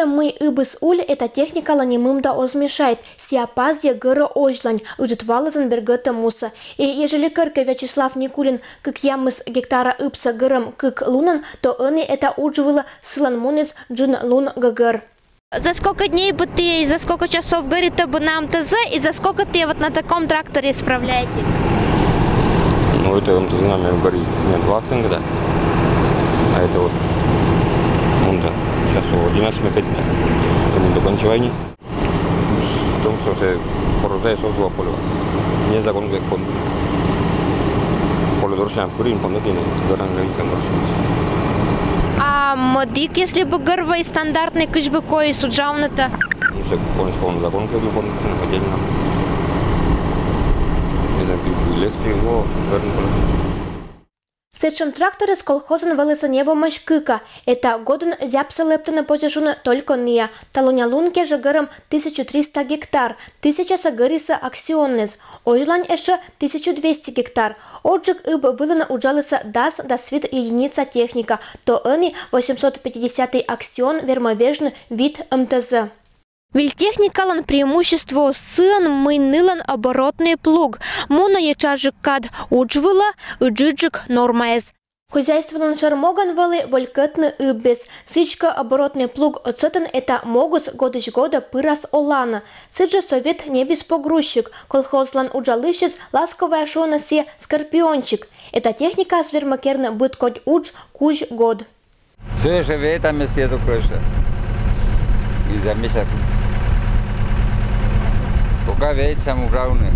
Сия мы ибыс уль эта техника ланимымда озмешает. Сия пазде гыра ожлань, уджитвалазан бергета муса. И ежели кырка Вячеслав Никулин как ямыс гектара ипса гырам как лунан, то они это удживало сылан мунес джин лун гагыр. За сколько дней бы ты, за сколько часов горит бы на МТЗ, и за сколько ты вот на таком тракторе справляетесь? Ну, это МТЗ нами горит не 2 тогда, а это вот мунда. Сейчас 11:05 дня. До кончания. В том, что се порождае создава поле. Не закон как пон. Поле доршан пурин понадене, гаран рейкан доршан. А модик, если бы горвай стандартный кышбы кой суджавната? Ну, се конспон закон как бы пон отдельно. Это легче его гаран поле. Сечем тракторы с колхозом велися небомаш кыка. Это годен зяпса лептана позяшуна только ния. Талуня лунке же гырам 1300 гектар. 1000 сагыриса аксионнез. Ожлань еще 1200 гектар. Отжиг иб вылана уджалися дас да свит единица техника. То они 850 аксион вермовежный вид МТЗ. Вильтехникалан преимущество сын мынылан оборотный плуг. Мона ячажик кад уджвыла, уджиджик нормаез. Хозяйстволан шармоган валы волькетны иббес. Сычка оборотный плуг оцетан это могус годыш года пырас олана. Сыджа совет не беспогрузчик. Колхозлан уджалышес ласковая шона се скорпиончик. Эта техника свермакерна быт кодь удж куж год. Все живе там все такое же. И за месяц. Пока ведь сам уграуны.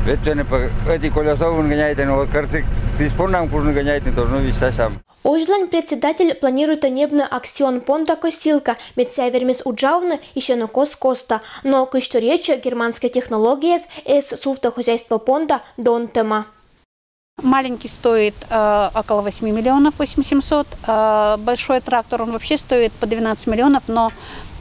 Ведь не по эти колеса он гоняет, но кажется, с исполнением курс гоняет, не должно висеть сам. Ожлань председатель планирует небно аксион понта косилка, медся вермис уджавна еще на кос коста, но что речь германской технологии с суфта хозяйства понта дон тема. Маленький стоит около 8 миллионов 800, большой трактор он вообще стоит по 12 миллионов, но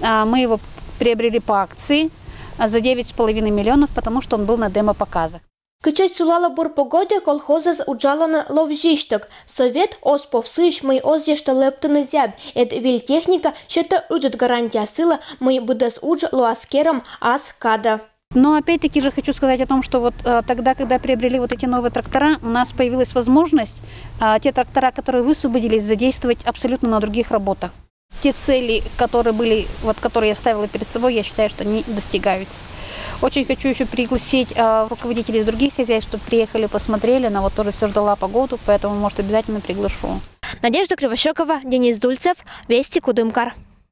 мы его приобрели по акции за 9,5 миллионов, потому что он был на демо-показах. Кычать сулала бур погоде колхоза уджалана ловжишток. Совет оспов мы озъешта лептаны зяб. Эд вильтехника счета уджет гарантия сила мы будас удж луаскером ас када. Но опять-таки же хочу сказать о том, что вот тогда, когда приобрели вот эти новые трактора, у нас появилась возможность те трактора, которые высвободились, задействовать абсолютно на других работах. Те цели, которые я ставила перед собой, я считаю, что они достигаются. Очень хочу еще пригласить руководителей из других хозяйств, чтобы приехали, посмотрели. Она вот тоже все ждала погоду, поэтому, может, обязательно приглашу. Надежда Кривощекова, Денис Дульцев, Вести Кудымкар.